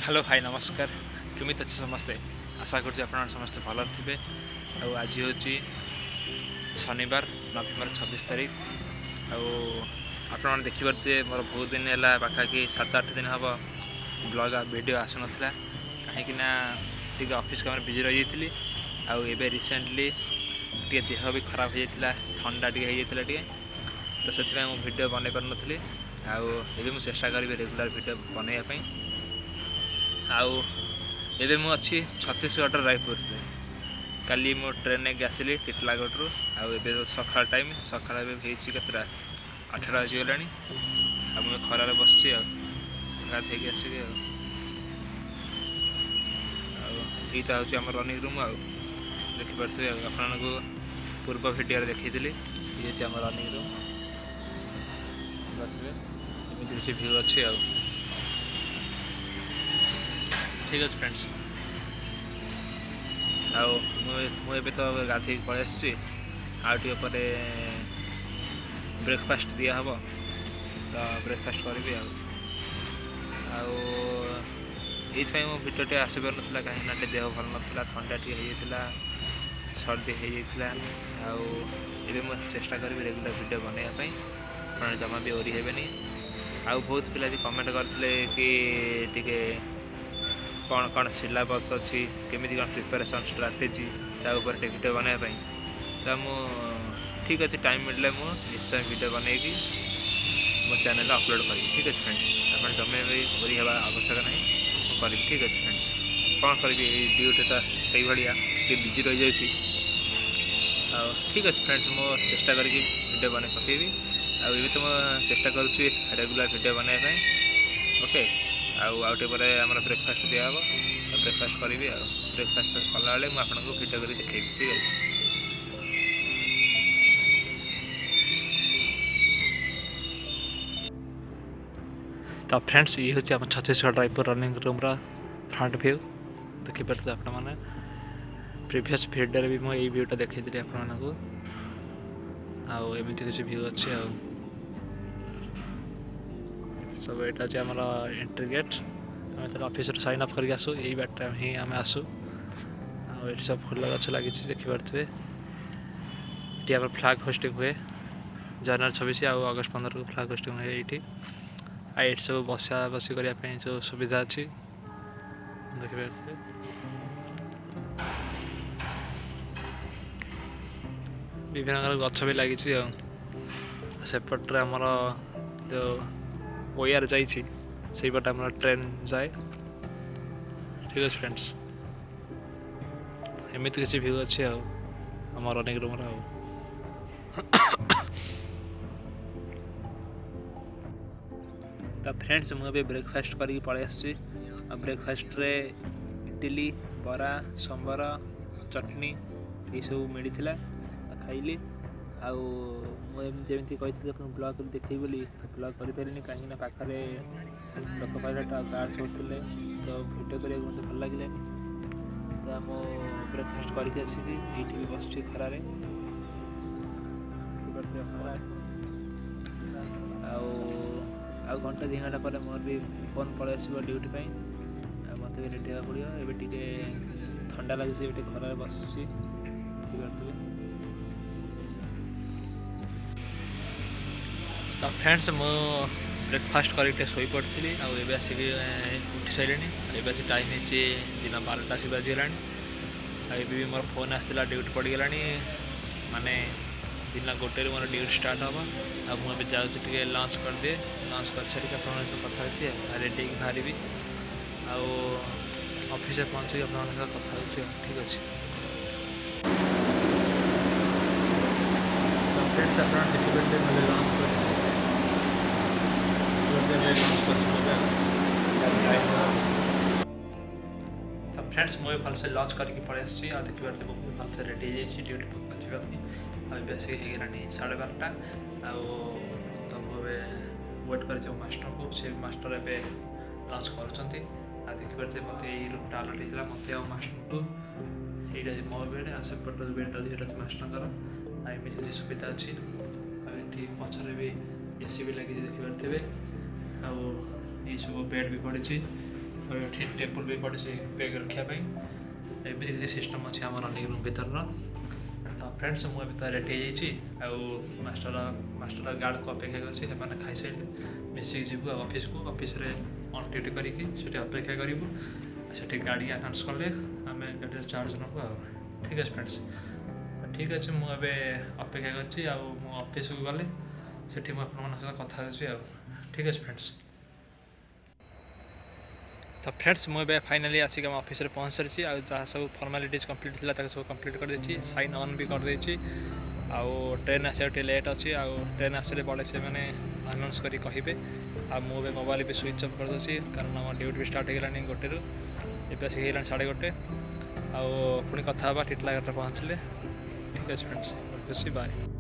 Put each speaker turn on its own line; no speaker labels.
Hello भाई नमस्कार केमी अच्छे समस्ते आशा कर समस्ते भल थे आज हूँ शनिवार नवेम्बर 26 तारीख आप देखिपे मोर बहुत दिन है पाखापाखि 7-8 दिन हम ब्लॉग वीडियो आस नाला कहीं ऑफिस काम बिजी रही थी आए रिसेंटली टे देह भी खराब हो जाता थंडा टे तो से वीडियो बन पार नी आए चेष्टा करी रेगुलर वीडियो बनवाई आउ एबे मु अच्छी छत्तीसगढ़ रायपुर काली मो ट्रेन आसली टिटलागढ़ आउ सकाल टाइम सका केतटा 8टा बजीगला मुझे खरार बस गाधे आसिक यहाँ हूँ आम रनिंग रूम देखिपे आपको पूर्व भिडियो देखी ये आम रनिंग रूम एमती किसी भ्यू अच्छी ठीक अच्छे फ्रेंड्स मुझे तो गाधे पलि आसटे ब्रेकफास्ट दिया हम तो ब्रेकफास्ट करी ये मो भिडियो आसपार ना कहीं देह भल ना थंडा टे होता सर्दी हो जाता चेष्टा करी रेगुलर वीडियो बनवाई आप जमा भी ओरी हेबेनी आउ बहुत पिला कमेंट करते कि टिके कौन कौन सिलेबस अच्छी केमी कौन प्रिपेरेसन स्ट्राटेजी ताऊपर वीडियो बनवाई तो ठीक अच्छे टाइम मिलले निश्चय वीडियो बनईकि मो चैनल अपलोड करी ठीक अच्छे फ्रेंड्स आप जमे भी ओरी हवा आवश्यक नहीं करी ठीक अच्छे फ्रेंड्स कौन करी ड्यूटी तो सही भाया बिजी रही जाए ठीक अच्छे फ्रेंड्स मो चेष्टा करी वीडियो बन पकेबी आगे तो मुझे चेष्टा करुँची रेगुलर वीडियो बनवाई ओके आउटे पर आम ब्रेकफास्ट दिया हम ब्रेकफास्ट करी ब्रेकफास्ट कला मुझे आपको वीडियो कर देखेबी ठीक है। तो फ्रेंड्स ये हूँ आम Chhattisgarh Raipur running room front view देखिपे आप प्रीवियस भिडियो भी मुझे भ्यूटा देखी आपको आमती किसी भ्यू अच्छे सब यहाँ आम एंट्री गेट आम ऑफिस साइन अप करके आसू यही बाट ही आम आसू ये सब फुल गच लगी देखिपे ये आम फ्लाग होस्टिंग हुए जनवरी 26 और अगस्त 15 को फ्लाग होस्टिंग हुए ये सब बसा बस करने जो सुविधा अच्छी देखिपे विभिन्न प्रकार गच भी लगी सेपटे आमर जो ओआर जापटे आम ट्रेन जाए ठीक अच्छे फ्रेंड्स एमती किसी भ्यू अच्छे आम रनिंग रूम तो फ्रेंड्स मुझे ब्रेकफास्ट करके पलि आसी ब्रेकफास्ट रे इडली बरा संबर चटनी ये सब मिलता खाइली आमती कही ब्लॉग देखे बोली ब्लॉग करें कहीं पाखे लोक पायलट गार्ड्स होते तो वीडियो करने मत भल लगे तो मो ब्रेकफास्ट करके आसिकी ये भी बस खरारे घंटा 2 घंटा पर मोर भी फोन पलि आस ड्यूटी मत भी रेडी हाँ पड़ो ये ठंडा लगे खरार बस तो फ्रेंड्स मो ब्रेकफास्ट करके शोई पड़ी आसिक उठी सारे आस टाइम हो दिन 12टा बाजीगला भी मोर फोन आसाला ड्यूटी पड़गला माने दिन 1 मोर ड्यूटी स्टार्ट हम मुझे जाऊँगी लंच कर दिए लंच कर सारे कथा रेडी बाहरी ऑफिस पहुँच कथा ठीक अच्छे फ्रेंड्स आप देखिए लंच कर फ्रेंड्स मुझे भलसे लंच करके पलि आसी देखिए भलसे रेडी ड्यूटी पहुँचा बेसिक होगा 12:30 तो मुझे वेट कर मास्टर को से मास्टर एवं लंच कर देखिए मत यही रूमटा अलर्ट होता मत मास्टर को यहाँ मो बेड सेपट बेड मास्टर एमती सुविधा अच्छी ये पचर भी एसी भी लगी देखिपे सब बेड भी पड़ी ये टेबल भी पड़े बैग रखापी एमती किसी सिस्टम अच्छे आम रनिंग रूम भर तो फ्रेंड्स मुझे तो रेडी हो मास्टर मास्टर गार्ड को अपेक्षा कर खाई सारे मिसिक जीव ऑफिस को ऑफिस रे ऑन ड्यूटी करके अपेक्षा करूँ से गाड़ी आनाउंस कले आम गाड़ी चार्ज नबू ठीक है फ्रेंड्स ठीक अच्छे मुझे अपेक्षा कर ऑफिस को गले से सहित कथा ठीक है फ्रेंड्स तो फ्रेंड्स मुझे फाइनाली आसिक ऑफिस रे पहुँच सारी जहाँ सब फॉर्मेलिटीज कंप्लीट थी सब कंप्लीट कर देछि साइन ऑन भी कर देछि आउ ट्रेन आसा लेट अच्छी आउ ट्रेन आसले बड़े से मैंने अनाउंस करी कहे मुझे मोबाइल भी स्विच ऑफ कर देछि कारण आम ड्यूटी भी स्टार्ट होगलानी गोटे रु एवं आसिक होगलानी 1:30 आउ पुणी कथा टिटलाघाट पहुँचले ठीक है फ्रेंड्स खुशी बाय।